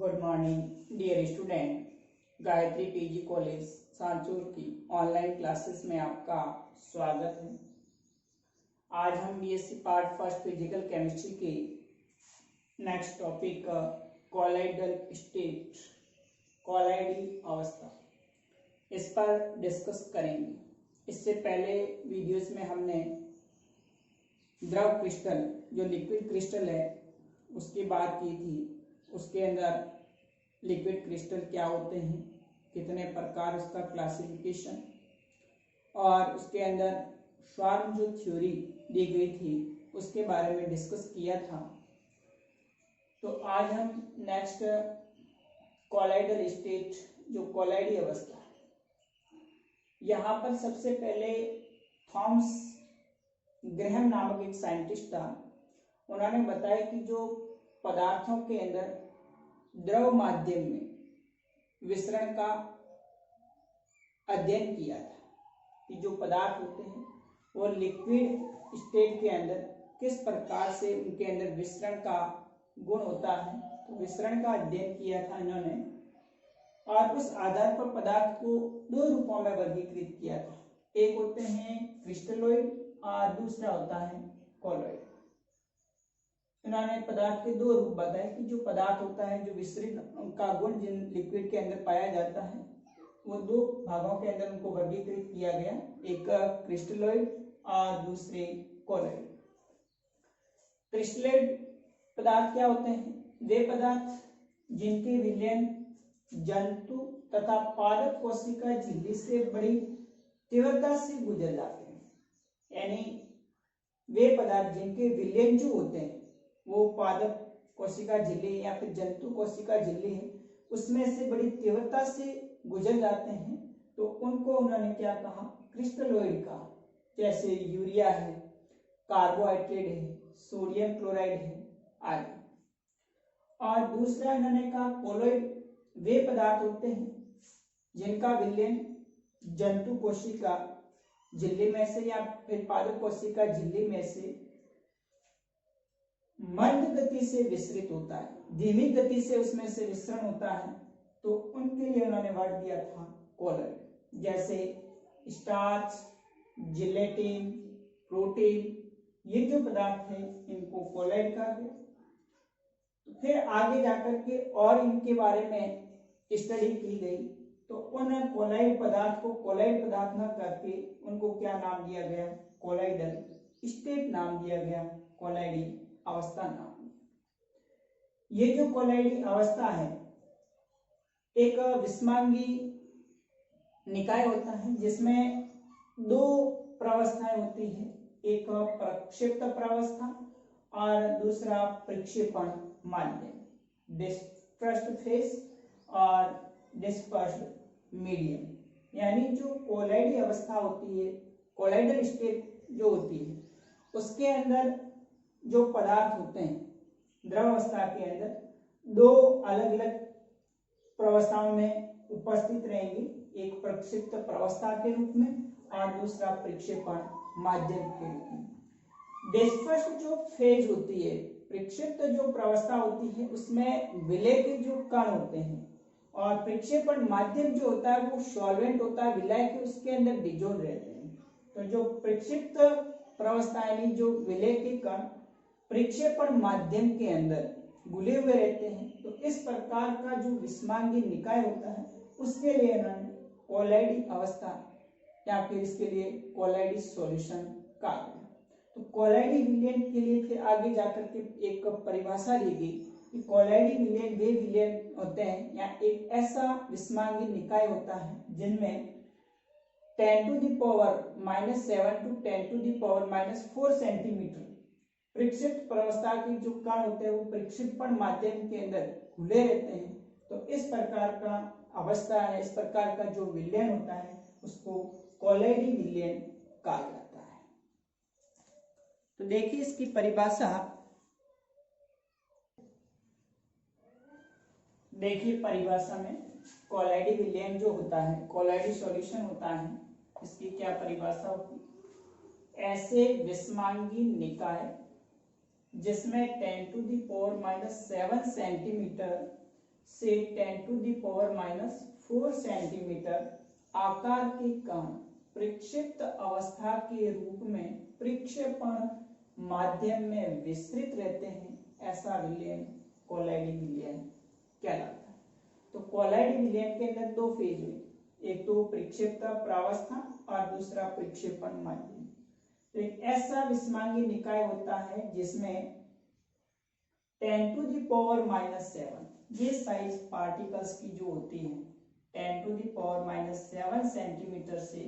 Good morning dear student. Gayatri PG college Sanchore की online classes में आपका स्वागत है। आज हम BSc part first physical chemistry के नेक्स्ट टॉपिक कॉलाइडल स्टेट, कॉलाइडी अवस्था, इस पर डिस्कस करेंगे। इससे पहले वीडियोस में हमने द्रव क्रिस्टल जो लिक्विड क्रिस्टल है उसकी बात की थी। उसके अंदर लिक्विड क्रिस्टल क्या होते हैं, कितने प्रकार, उसका क्लासिफिकेशन, और उसके अंदर श्वार्म जो थ्योरी दी गई थी उसके बारे में डिस्कस किया था। तो आज हम नेक्स्ट कॉलाइडल स्टेट, जो कॉलाइडी अवस्था है, यहाँ पर सबसे पहले थॉमस ग्रैहम नामक एक साइंटिस्ट था। उन्होंने बताया कि जो पदार्थों के अंदर द्रव माध्यम में विसरण का अध्ययन किया था कि जो पदार्थ होते हैं वो लिक्विड स्टेट के अंदर किस प्रकार से उनके अंदर विसरण का गुण होता है। तो विसरण का अध्ययन किया था इन्होंने, और उस आधार पर पदार्थ को दो रूपों में वर्गीकृत किया था। एक होते हैं क्रिस्टलोइड और दूसरा होता है कॉलॉइड। इन्होंने पदार्थ के दो रूप बताए कि जो पदार्थ होता है, जो विसरण का गुण जिन लिक्विड के अंदर पाया जाता है, वो दो भागों के अंदर उनको वर्गीकृत किया गया, एक क्रिस्टलोइड और दूसरे कॉलॉइड। क्रिस्टलोइड पदार्थ क्या होते हैं? वे पदार्थ जिनके विलयन जंतु तथा पादप कोशिका झिल्ली से बड़ी तीव्रता से गुजर जाते हैं। यानी वे पदार्थ जिनके विलयन जो होते हैं वो पादप कोशिका झिल्ली या फिर जंतु कोशिका झिल्ली है, उसमें से बड़ी तीव्रता से गुजर जाते हैं, तो उनको उन्होंने क्या कहा? क्रिस्टलोइड कहा। जैसे यूरिया है, कार्बोहाइड्रेट है, सोडियम क्लोराइड है आदि। और दूसरा इन्होंने कहा कॉलॉइड, वे पदार्थ होते हैं जिनका विलयन जंतु कोशिका झिल्ली में से या फिर पादप कोशिका झिल्ली में से मंद गति से विसरित होता है, धीमी गति से उसमें से विसरण होता है, तो उनके लिए उन्होंने वर्ड दिया था कॉलॉइड। जैसे स्टार्च, जिलेटिन, प्रोटीन, ये जो पदार्थ है इनको कॉलॉइड कहा गया। तो फिर आगे जाकर के और इनके बारे में स्टडी की गई, तो उन कॉलॉइड पदार्थ को कॉलॉइड पदार्थ न करके उनको क्या नाम दिया गया? कॉलॉइडल स्टेट नाम दिया गया, कॉलॉइडी अवस्था नाम। ये जो कॉलॉइडी अवस्था है एक विस्मांगी निकाय होता है जिसमें दो प्रावस्थाएं होती है, एक प्रक्षिप्त प्रावस्था और दूसरा प्रक्षेपण माध्यम, डिस्पर्स्ड फेज और डिस्पर्स्ड मीडियम। यानी जो कॉलॉइडी अवस्था होती है, कॉलॉइडल स्टेट जो होती है, उसके अंदर जो पदार्थ होते हैं द्रव अवस्था के अंदर दो अलग अलग प्रावस्थाओं में उपस्थित रहेंगे, एक प्रक्षिप्त प्रावस्था के रूप में और दूसरा प्रक्षेपण माध्यम के रूप में। डिस्पर्स्ड जो फेज होती है, प्रक्षिप्त जो प्रावस्था होती है, उसमें विलय के जो कण होते हैं, और प्रक्षेपण माध्यम जो होता है वो सॉल्वेंट होता है, विलय के उसके अंदर डिजोल्व रहते हैं। तो जो प्रक्षिप्त प्रावस्था यानी जो विलय के कण प्रक्षेपण माध्यम के अंदर घुले हुए रहते हैं, तो इस प्रकार का जो विस्मांगी निकाय होता है उसके लिए इन्होंने कॉलॉइडी अवस्था या फिर इसके लिए कॉलॉइडी सॉल्यूशन कहा गया। तो कॉलॉइडी विलयन के लिए फिर आगे जाकर के एक परिभाषा ली गई कि कॉलॉइडी विलयन वे विलयन होते हैं या एक ऐसा विस्मांगी निकाय होता है जिनमें 10⁻⁻7 to 10⁻⁻4 सेंटीमीटर प्रक्षिप्त प्रावस्था के जो कण होते हैं वो प्रक्षेपण माध्यम के अंदर घुले रहते हैं। तो इस प्रकार का अवस्था है, इस प्रकार का जो विलयन होता है उसको कॉलॉइडी विलयन कहा जाता है। तो देखिए इसकी परिभाषा, देखिए परिभाषा में कॉलॉइडी विलयन जो होता है, कॉलॉइडी सॉल्यूशन होता है, इसकी क्या परिभाषा होती है? ऐसे विस्मांगी निकाय जिसमें 10⁻⁷ सेंटीमीटर से 10⁻⁻⁴ सेंटीमीटर आकार के कण प्रक्षिप्त अवस्था के रूप में प्रक्षेपण माध्यम में विस्तृत रहते हैं, ऐसा विलयन कोलाइडी विलयन कहलाता है। तो कोलाइडी विलयन के अंदर दो फेज हुए, एक तो प्रक्षिप्त प्रावस्था और दूसरा प्रक्षेपण माध्यम। तो एक ऐसा विस्मांगी निकाय होता है जिसमें 10⁻⁻⁷ ये साइज पार्टिकल्स की जो होती है 10⁻⁷ सेंटीमीटर से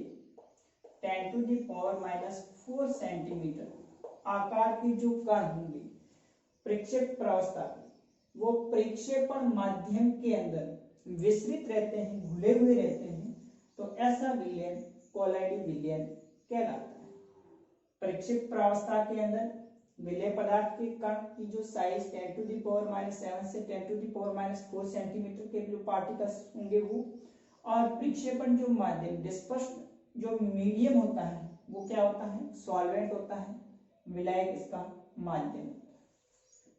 10⁻⁴ सेंटीमीटर आकार के जो कण होंगे प्रक्षेप प्रावस्था के, वो प्रक्षेपण माध्यम के अंदर विस्तृत रहते हैं, घुले हुए रहते हैं, तो ऐसा विलयन कोलाइडी विलयन कहलाता है। प्रक्षेप प्रावस्था के अंदर विलय पदार्थ के कण की जो साइज 10⁻⁷ से 10⁻⁴ सेंटीमीटर के जो पार्टिकल्स होंगे वो, और प्रक्षेपण जो माध्यम डिस्पर्स जो मीडियम होता है वो क्या होता है, सॉल्वेंट होता है, विलायक इसका माध्यम।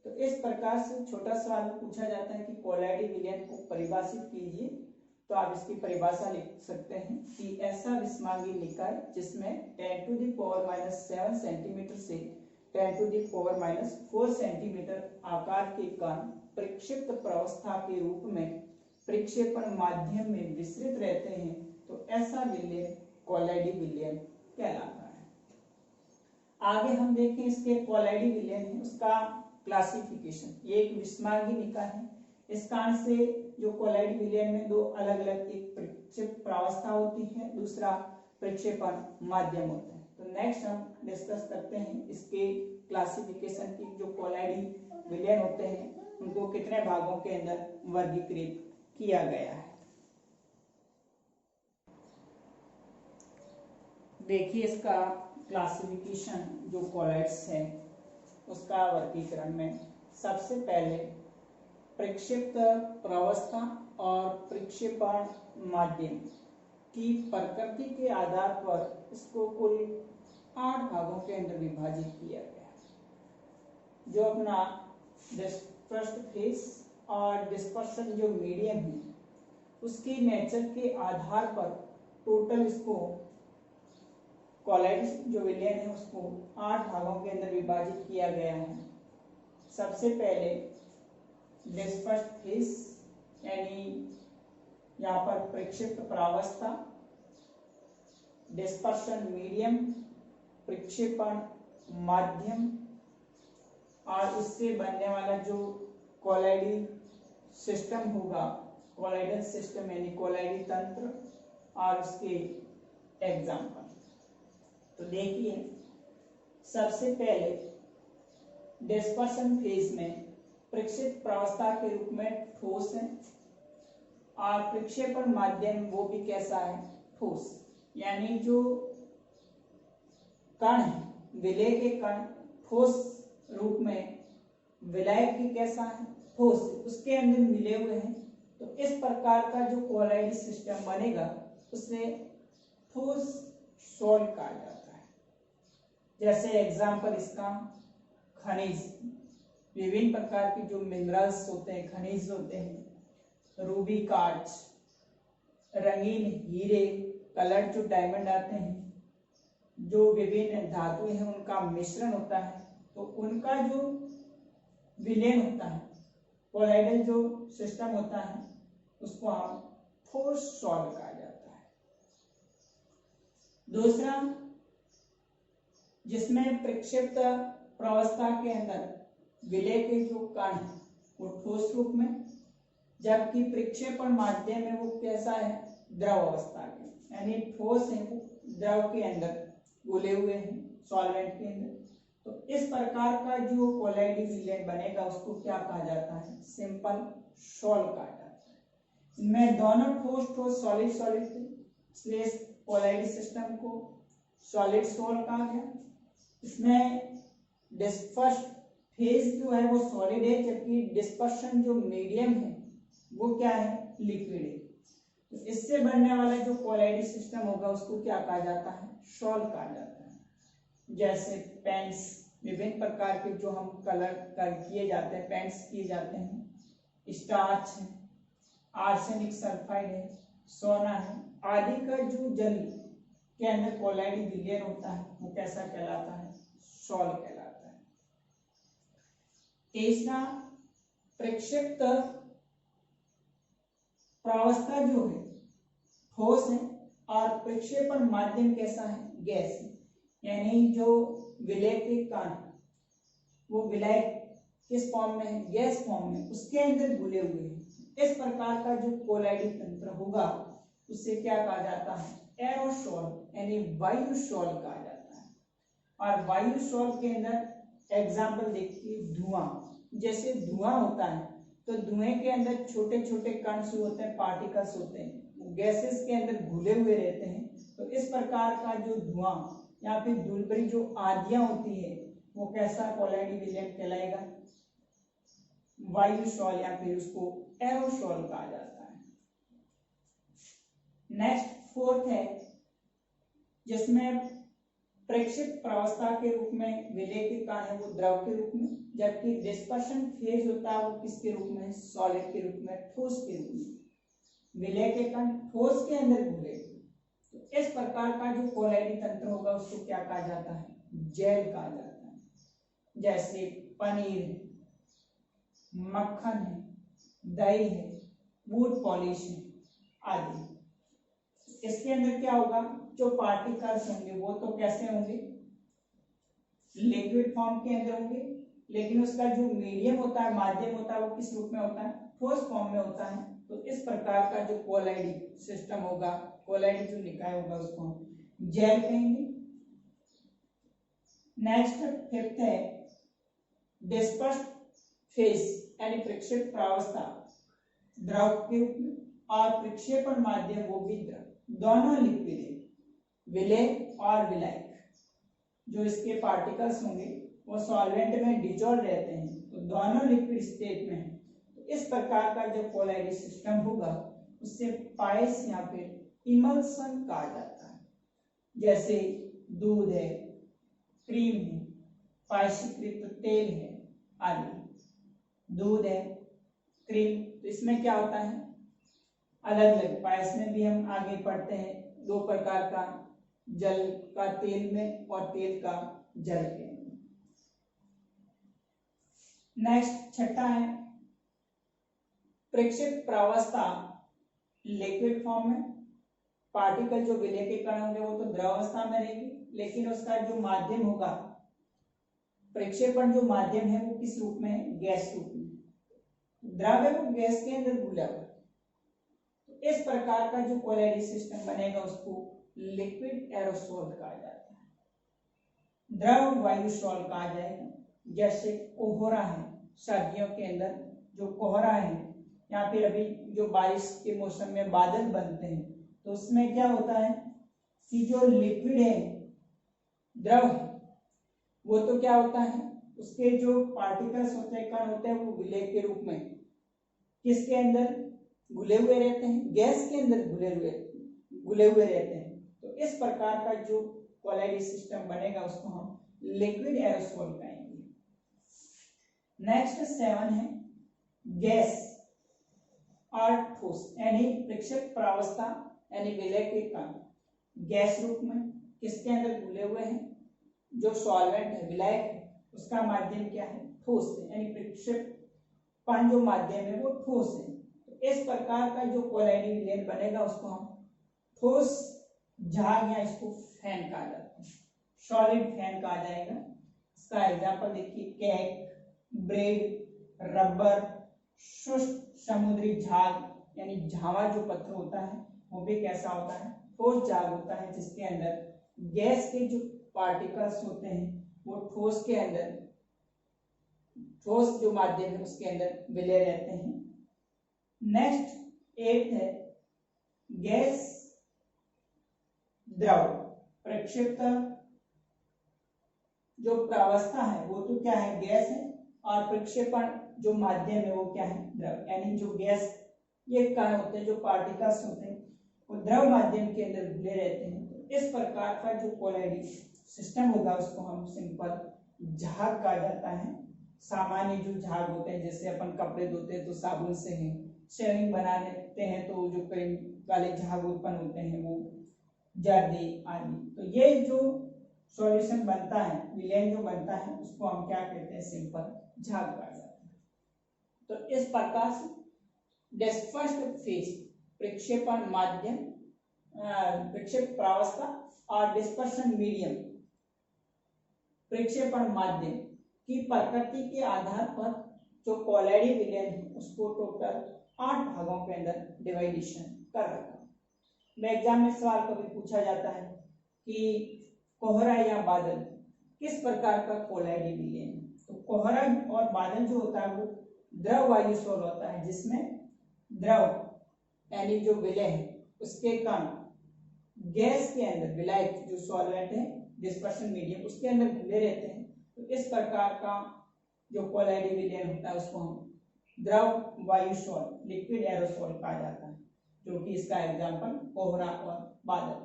तो इस प्रकार से छोटा सवाल पूछा जाता है कि कोलाइडी विलयन को परिभाषित कीजिए, तो आप इसकी परिभाषा लिख सकते हैं कि ऐसा विस्मांगी निकाय जिसमें 10⁻⁷ सेंटीमीटर से 10⁻⁴ सेंटीमीटर आकार के कण प्रक्षिप्त प्रावस्था के रूप में प्रक्षेपण माध्यम में विस्तृत रहते हैं, तो ऐसा विलयन कोलाइडी विलयन कहलाता है। आगे हम देखें इसके कोलाइडी विलयन है उसका क्लासिफिकेशन। ये एक विस्मांगी निकाय है, इस कारण से जो कोलाइडी विलयन में दो अलग अलग, एक प्रक्षेप प्रावस्था होती है, दूसरा प्रक्षेपण माध्यम होता है। तो नेक्स्ट हम डिस्कस करते हैं इसके क्लासिफिकेशन की। जो कोलाइडी विलयन होते हैं उनको कितने भागों के अंदर वर्गीकृत किया गया है। देखिए इसका क्लासिफिकेशन जो कोलाइड्स है उसका वर्गीकरण में सबसे पहले प्रक्षिप्त प्रावस्था और प्रक्षेपण माध्यम की प्रकृति के आधार पर इसको कुल 8 भागों के अंदर विभाजित किया गया है। जो अपना डिस्पर्स्ड फेस और डिस्पर्शन जो मीडियम है उसकी नेचर के आधार पर टोटल इसको कोलाइड्स जो विलयन है उसको 8 भागों के अंदर विभाजित किया गया है। सबसे पहले डिस्पर्स्ड फेस, यानी यहाँ पर प्रक्षिप्त प्रावस्था, डिस्पर्शन मीडियम, प्रक्षेपण माध्यम और उससे बनने वाला जो कोलाइडी सिस्टम होगा, कोलाइडल सिस्टम यानी कोलाइडी तंत्र और उसके एग्जाम्पल। तो देखिए सबसे पहले डिस्पर्शन फेज में प्रक्षिप्त प्रावस्था के रूप में ठोस है और प्रक्षेपण माध्यम वो भी कैसा है, ठोस, यानी जो कण है विलय के कण ठोस रूप में, विलायक भी कैसा है, ठोस, उसके अंदर मिले हुए हैं। तो इस प्रकार का जो कोलाइडी सिस्टम बनेगा उसे ठोस सॉल्ट कहा जाता है। जैसे एग्जाम्पल इसका खनिज, विभिन्न प्रकार के जो मिनरल्स होते हैं, खनिज होते हैं, रूबी कार्ट्स, रंगीन हीरे, कलर जो डायमंड आते हैं, जो विभिन्न धातुएं हैं उनका मिश्रण होता है, तो उनका जो विलयन होता है, कोलाइडल जो सिस्टम होता है उसको हम ठोस सॉल्ट कहा जाता है। दूसरा, जिसमें प्रक्षिप्त प्रावस्था के अंदर विलय के जो कण है वो ठोस रूप में, जबकि प्रक्षेपण माध्यम में वो कैसा है, द्रव अवस्था के, यानी ठोस है वो द्रव के अंदर घुले हुए हैं, सॉल्वेंट के अंदर। तो इस प्रकार का जो कोलाइडी विलयन बनेगा उसको क्या कहा जाता है, सिंपल सॉल्ट कहा जाता है। इनमें दोनों ठोस ठोस सॉलिड सॉलिड थे, इसलिए कोलाइडी सिस्टम को सॉलिड सॉल्ट कहा गया। इसमें डिस्पर्स्ड फेज जो है वो सॉलिड है, जबकि डिस्पर्शन जो मीडियम है वो क्या है, लिक्विड है। तो इससे बनने वाला जो कोलाइडी सिस्टम होगा उसको क्या कहा जाता है, सॉल्ट कहा जाता है। जैसे पेंट्स, विभिन्न प्रकार के जो हम कलर कर किए जाते हैं, पेंट्स किए जाते हैं, स्टार्च है, आर्सेनिक सल्फाइड है, सोना है, आदि का जो जल के अंदर कोलाइड विलयन होता है वो कैसा कहलाता है? सॉल कहलाता है। तीसरा, प्रक्षेपित प्रावस्था जो है ठोस है और प्रक्षेपण माध्यम कैसा है? गैस है। यानी जो विलय के कण वो विलय किस फॉर्म में है? गैस फॉर्म में, उसके अंदर घुले हुए हैं। इस प्रकार का जो कोलाइडिक तंत्र होगा उससे क्या कहा जाता है? एरोसोल यानी वायुसोल कहा जाता है। और वायुसोल के अंदर एग्जाम्पल देखिए, धुआं। जैसे धुआं होता है तो धुएं के अंदर छोटे छोटे कण होते हैं, पार्टिकल्स होते हैं, गैसेस के अंदर घुले हुए रहते हैं। तो इस प्रकार का जो धुआं या फिर धूलभरी जो आंधियां होती है वो कैसा कोलाइड विलयन कहलाएगा? वायुसोल या फिर उसको एरोसोल कहा जाता है। नेक्स्ट फोर्थ है जिसमें प्रेक्षित प्रावस्था के रूप में विलय के कण है वो द्रव के रूप में, जबकि डिस्पर्शन फेज होता है वो किसके रूप में? सॉलिड के रूप में, ठोस के रूप में। विलय के कण ठोस के अंदर घुले। तो इस प्रकार का जो कोलाइडी तंत्र होगा उसको क्या कहा जाता है? जेल कहा जाता है। जैसे पनीर, मक्खन है, दही है, बूट पॉलिश है आदि। इसके अंदर क्या होगा? जो पार्टिकल्स होंगे वो तो कैसे होंगे? लिक्विड फॉर्म के अंदर होंगे, लेकिन उसका जो मीडियम होता है, माध्यम होता है, वो किस रूप में होता है? ठोस फॉर्म में होता है। तो इस प्रकार का जो कोलाइडी सिस्टम होगा, कोलाइडी जो निकाय होगा उसको हम जेल कहेंगे। नेक्स्ट फिफ्थ है डिस्पर्स फेज यानी प्रक्षेप प्रावस्था द्रव के रूप में, और प्रक्षेपण माध्यम वो भी द्रव, दोनों लिक्विड है। विलय और विलायक जो इसके पार्टिकल्स होंगे वो सॉल्वेंट में डिजोल्व रहते हैं, तो दोनों लिक्विड स्टेट में है। तो इस प्रकार का जो कोलाइडी सिस्टम होगा उससे पाइस या फिर इमल्सन कहा जाता है। जैसे दूध है, क्रीम है, पायसीकृत तेल है आदि। दूध है, क्रीम, तो इसमें क्या होता है? अलग अलग पायस में भी हम आगे पढ़ते हैं दो प्रकार का, जल का तेल में और तेल का जल के। नेक्स्ट छठा है प्रेक्षित प्रावस्था लिक्विड फॉर्म में। पार्टिकल जो विलय के कण होंगे वो तो द्रवावस्था में रहेगी, लेकिन उसका जो माध्यम होगा, प्रक्षेपण जो माध्यम है वो किस रूप में है? गैस रूप में। द्रव है वो गैस के अंदर घुला हुआ। तो इस प्रकार का जो कोलाइडी सिस्टम बनेगा उसको लिक्विड एरोसोल कहा जाता है। द्रव वायुसोल कहा जाएगा। जैसे कोहरा है, सर्दियों के अंदर जो कोहरा है, या फिर अभी जो बारिश के मौसम में बादल बनते हैं, तो उसमें क्या होता है कि जो लिक्विड है, द्रव है, वो तो क्या होता है, उसके जो पार्टिकल्स होते हैं, कण होते हैं, वो विलय के रूप में किसके अंदर घुले हुए रहते हैं? गैस के अंदर घुले हुए रहते हैं। तो इस प्रकार का जो कोलाइडी सिस्टम बनेगा उसको हम लिक्विड एरोसोल कहेंगे। नेक्स्ट 7 है गैस और ठोस यानी प्रक्षेप प्रावस्था यानी विलय के कण गैस रूप में किसके अंदर घुले हुए हैं? जो सॉल्वेंट है, विलायक है, उसका माध्यम क्या है? ठोस है, यानी प्रक्षेपण जो माध्यम है वो ठोस है। तो इस प्रकार का जो कोलाइडी विलयन बनेगा उसको हम ठोस झाग या इसको फैन कहा जाता है, सॉलिड फैन कहा जाएगा। इसका एग्जांपल देखिए, केक, ब्रेड, रबर, शुष्क समुद्री झाग यानी झावा जो पत्थर होता है वो भी कैसा होता है? ठोस झाग होता है, जिसके अंदर गैस के जो पार्टिकल्स होते हैं वो ठोस के अंदर, ठोस जो माध्यम है उसके अंदर विलय रहते हैं। नेक्स्ट 8 है गैस द्रव प्रक्षेपित जो प्रावस्था है वो तो क्या है? गैस है, और प्रक्षेपण जो माध्यम है वो क्या है? द्रव, यानी जो गैस ये कण होते हैं, जो पार्टिकल्स होते हैं वो द्रव माध्यम के अंदर घुले रहते हैं। तो इस प्रकार का जो कोलाइडी सिस्टम होगा उसको हम सिंपल झाग कहा जाता है। सामान्य जो झाग होते हैं, जैसे अपन कपड़े धोते हैं तो साबुन से हैं, शेविंग बना लेते हैं तो जो क्रीम वाले झाग उत्पन्न होते हैं वो जर्दी आदि। तो ये जो सॉल्यूशन बनता है, विलेन जो बनता है, उसको हम क्या कहते हैं, सिंपल झाग कहा जाता है। तो इस प्रकार से डिस्पर्स्ड फेज प्रक्षेपण माध्यम, प्रक्षेप प्रावस्था और डिस्पर्शन मीडियम प्रक्षेपण माध्यम की प्रकृति के आधार पर जो कोलैडी विलेन है उसको टोटल 8 भागों के अंदर डिवाइडेशन कर रखा। एग्जाम में सवाल कभी पूछा जाता है कि कोहरा या बादल किस प्रकार का कोलैडी विलेन है, तो कोहरा और बादल जो होता है वो द्रव वायु सोल होता है, जिसमें द्रव यानी जो विलय है उसके कण गैस के अंदर विलायक जो सॉल्वेंट है डिस्पर्शन मीडियम उसके अंदर घुले रहते हैं। तो इस प्रकार का जो कोलैडी विलेन होता है उसको हम द्रव वायु सोल लिक्विड एरोसोल कहा जाता है, जो कि इसका एग्जाम्पल कोहरा और बादल।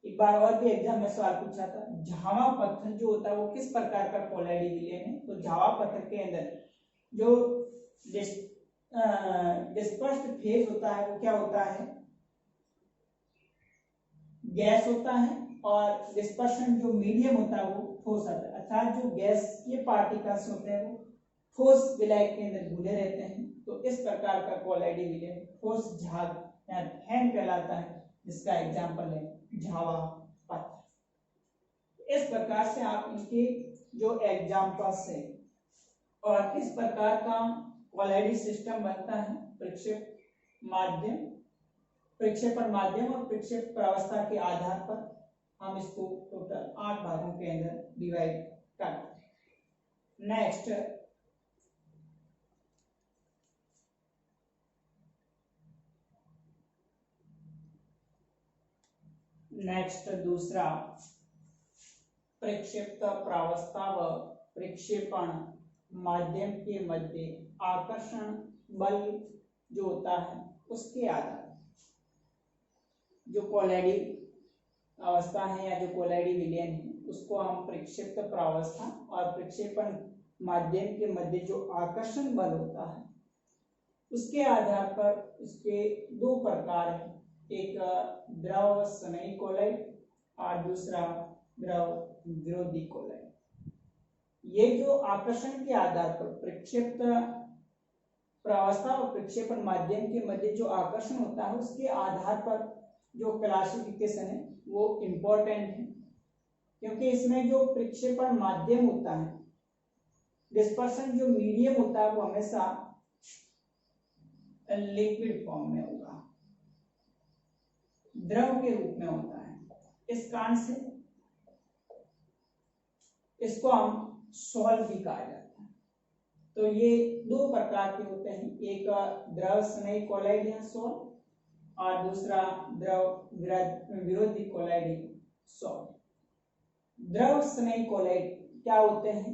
एक बार और भी एग्जाम में सवाल पूछा था, झावा पत्थर जो होता है वो किस प्रकार का कोलैडी विलेन है, तो झावा पत्थर के अंदर जो डिस्पर्स्ड फेज होता है वो क्या होता है, गैस होता है, और डिस्पर्शन जो मीडियम होता है वो ठोस होता है, अर्थात जो गैस के पार्टिकल्स होते हैं वो ठोस विलायक के अंदर घुले रहते हैं। तो इस प्रकार का कोलैडी विलेन ठोस झाग या फैन कहलाता है, जिसका एग्जाम्पल है झावा पत्थर। इस प्रकार से आप इनके जो एग्जाम्पल्स है और किस प्रकार का कोलैडी सिस्टम बनता है, प्रक्षेपण माध्यम और प्रक्षेप प्रावस्था के आधार पर हम इसको टोटल 8 भागों के अंदर डिवाइड करते हैं। नेक्स्ट दूसरा, प्रक्षेप प्रावस्था व प्रक्षेपण माध्यम के मध्य आकर्षण बल जो होता है उसके आधार जो कोलैडी अवस्था है या जो कोलैडी विलेन है उसको हम प्रक्षेप्त प्रावस्था और प्रक्षेपण माध्यम के मध्य जो आकर्षण बल होता है उसके आधार पर इसके 2 प्रकार हैं, एक द्रव स्नेही कोलैड और दूसरा द्रव विरोधी कोलैड। ये जो आकर्षण के आधार पर प्रक्षेप्त प्रावस्था और प्रक्षेपण माध्यम के मध्य जो आकर्षण होता है उसके आधार पर जो क्लासिफिकेशन है वो इम्पोर्टेंट है, क्योंकि इसमें जो प्रक्षेपण माध्यम होता है, डिस्पर्शन जो मीडियम होता है वो हमेशा लिक्विड फॉर्म में होगा, द्रव के रूप में होता है। इस कारण से इसको हम सॉल्व भी कहा जाता है। तो ये 2 प्रकार के होते हैं, एक द्रव स्नेही कोलैड या सॉल्व और दूसरा द्रव विरोधी कोलैडी सॉल्व। द्रव स्नेही कोलैड क्या होते हैं,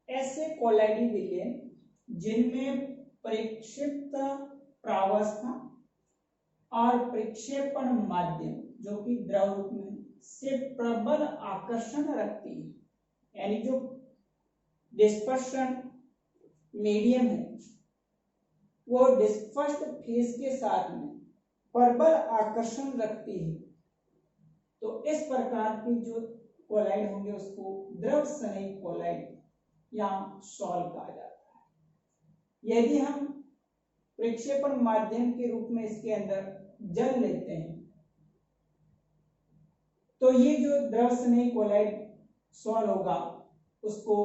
ऐसे कोलैडी विलेन जिनमें प्रक्षेप्त प्रावस्था और प्रक्षेपण माध्यम जो कि द्रव रूप में से प्रबल आकर्षण रखती है, यानी जो डिस्पर्शन मीडियम है वो डिस्पर्स्ड फेज के साथ में प्रबल आकर्षण रखती है। तो इस प्रकार की जो कोलैड होंगे उसको द्रव स्नेही कोलैड या सॉल्व कहा जाता है। यदि हम प्रक्षेपण माध्यम के रूप में इसके अंदर जल लेते हैं तो ये जो द्रव स्नेही कोलैड सॉल्व होगा उसको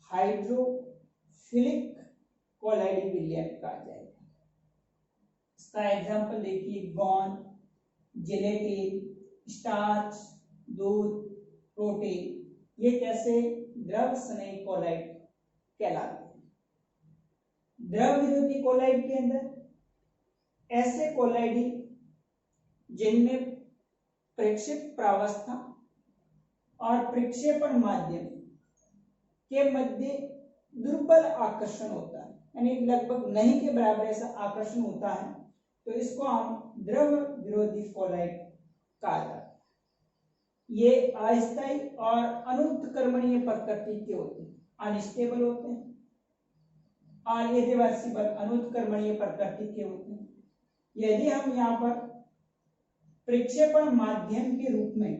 हाइड्रोफिलिक कोलैडी विलेन कहा जाएगा। इसका एग्जांपल देखिए, गॉन, जिलेटिन, स्टार्च, दूध, प्रोटीन, ये कैसे द्रव स्नेही कोलैड कहलाते हैं। द्रव विरोधी कोलैड के अंदर ऐसे कोलैडी जिनमें प्रक्षेप प्रावस्था और प्रक्षेपण माध्यम के मध्य दुर्बल आकर्षण होता है, यानी लगभग नहीं के बराबर ऐसा आकर्षण होता है, तो इसको हम द्रव विरोधी कोलैड कहा जाता है। ये अस्थायी और अनुत्क्रमणीय प्रकृति के होते हैं, अनस्टेबल होते हैं, और ये रिवर्सिबल अनुत्क्रमणीय प्रकृति के होते हैं। यदि हम यहाँ पर प्रक्षेपण माध्यम के रूप में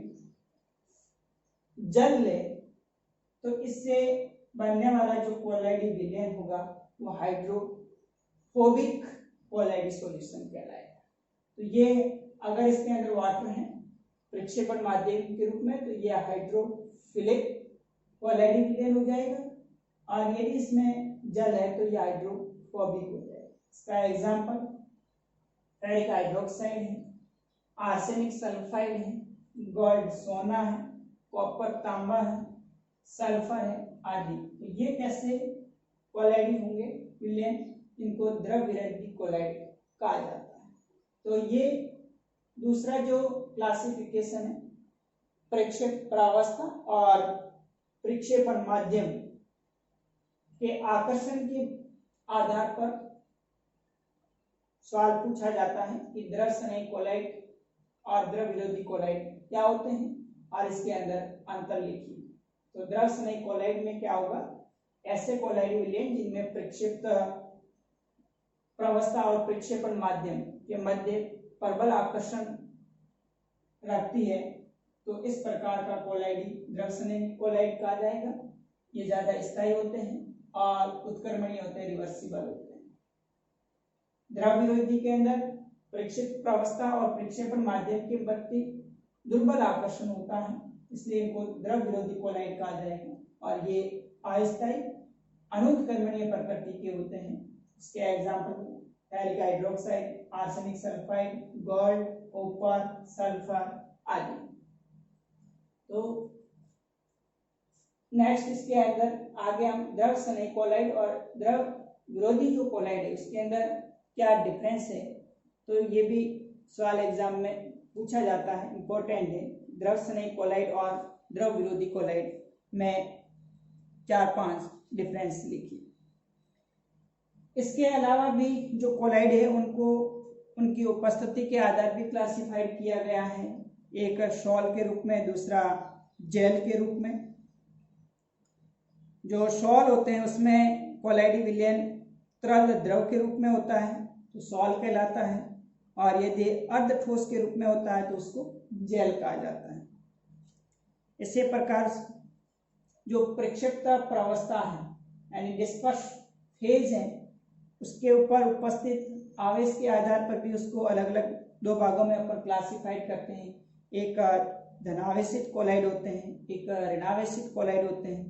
जल ले तो इससे बनने वाला जो कोलाइडी विलयन होगा वो हाइड्रोफोबिक कोलाइडी सॉल्यूशन कहलाएगा। तो ये अगर इसके अंदर वाटर है प्रक्षेपण माध्यम के रूप में तो ये हाइड्रोफिलिक कोलाइडी विलयन हो जाएगा, और यदि इसमें जल है तो ये हाइड्रोफोबिक हो जाएगा। इसका एग्जांपल फेरिक हाइड्रोक्साइड है, आर्सेनिक सल्फाइड है, गोल्ड सोना है, कॉपर तांबा है, सल्फर है आदि। तो ये कैसे कोलाइडी होंगे विलयन, इनको द्रव विरोधी कोलाइड कहा जाता है। तो ये दूसरा जो क्लासिफिकेशन है प्रक्षेप प्रावस्था और प्रक्षेपण माध्यम के आकर्षण के आधार पर सवाल पूछा जाता है कि द्रव स्नेही कोलाइड और द्रव विरोधी कोलाइड क्या होते हैं और इसके अंदर अंतर लिखिए। तो द्रव स्नेही कोलाइड में क्या होगा, ऐसे कोलाइड विलयन जिनमें प्रक्षेपित प्रावस्था और प्रक्षेपण माध्यम के मध्य प्रबल आकर्षण रखती है, तो इस प्रकार का कोलाइडी द्रव स्नेही कोलाइड कहा जाएगा। ये ज्यादा स्थायी होते हैं और उत्क्रमणीय होते हैं, रिवर्सिबल होते हैं। द्रव विरोधी के अंदर प्रक्षेपित प्रावस्था और प्रक्षेपण माध्यम के प्रति दुर्बल आकर्षण होता है, इसलिए इनको द्रव विरोधी कोलाइड कहा जाएगा, और ये अस्थायी अनुत्क्रमणीय प्रकृति के होते हैं। इसके example ferric hydroxide, arsenic sulphide, gold, copper, sulphur आदि। तो नेक्स्ट इसके अंदर आगे हम द्रव स्नेही कोलाइड और द्रव विरोधी जो कोलाइड है उसके अंदर क्या डिफरेंस है, तो ये भी सवाल एग्जाम में पूछा जाता है, इंपॉर्टेंट है। द्रव स्नेही कोलाइड और द्रव विरोधी कोलाइड में 4-5 डिफरेंस लिखिए। इसके अलावा भी जो कोलाइड है उनको उनकी उपस्थिति के आधार भी क्लासिफाइड किया गया है, एक सॉल के रूप में, दूसरा जेल के रूप में। जो सॉल होते हैं उसमें कोलाइडी विलयन तरल द्रव के रूप में होता है तो सॉल कहलाता है, और यदि अर्ध ठोस के रूप में होता है तो उसको जेल कहा जाता है। इसी प्रकार जो प्रक्षेप्य प्रावस्था है यानी डिस्पर्स फेज है उसके ऊपर उपस्थित आवेश के आधार पर भी उसको अलग अलग 2 भागों में अपन क्लासिफाइड करते हैं। एक धनावेशित कोलाइड होते हैं, एक ऋणावेशित कोलाइड होते हैं।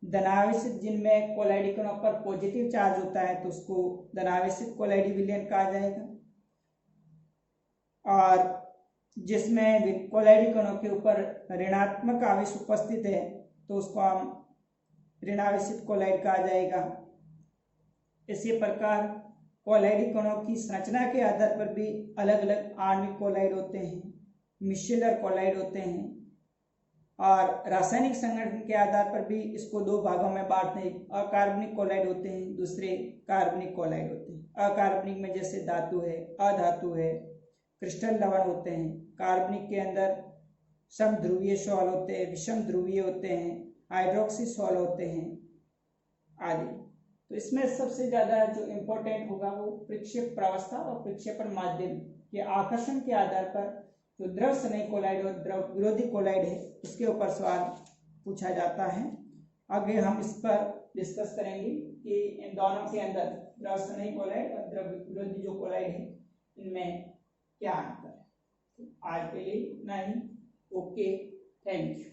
धनावेशित जिनमें कोलाइडी कणों पर पॉजिटिव चार्ज होता है तो उसको धनावेशित कोलाइडी विलयन कहा जाएगा, और जिसमें कोलाइडी कणों के ऊपर ऋणात्मक आवेश उपस्थित है तो उसको हम ऋणावेशित कोलाइड कहा जाएगा। इसी प्रकार कोलाइडी कणों की संरचना के आधार पर भी अलग अलग आणविक कोलाइड होते हैं, मिशेलर कोलाइड होते हैं, और रासायनिक संगठन के आधार पर भी इसको 2 भागों में बांटते हैं। अकार्बनिक कोलाइड होते हैं, दूसरे कार्बनिक कोलाइड होते हैं। अकार्बनिक में जैसे धातु है, अधातु है, क्रिस्टल लवण होते हैं। कार्बनिक के अंदर समध्रुवीय सॉल होते हैं, विषम ध्रुवीय होते हैं, हाइड्रोक्सी सॉल होते हैं आदि। तो इसमें सबसे ज्यादा जो इम्पोर्टेंट होगा वो प्रक्षेप प्रावस्था और प्रक्षेपण माध्यम के आकर्षण के आधार पर जो द्रव स्नेही कोलाइड और द्रव विरोधी कोलाइड है उसके ऊपर सवाल पूछा जाता है। आगे हम इस पर डिस्कस करेंगे कि इन दोनों के अंदर द्रव स्नेही कोलाइड और द्रव विरोधी जो कोलाइड है इनमें क्या अंतर है। आज के लिए इतना ही। Okay, thank you.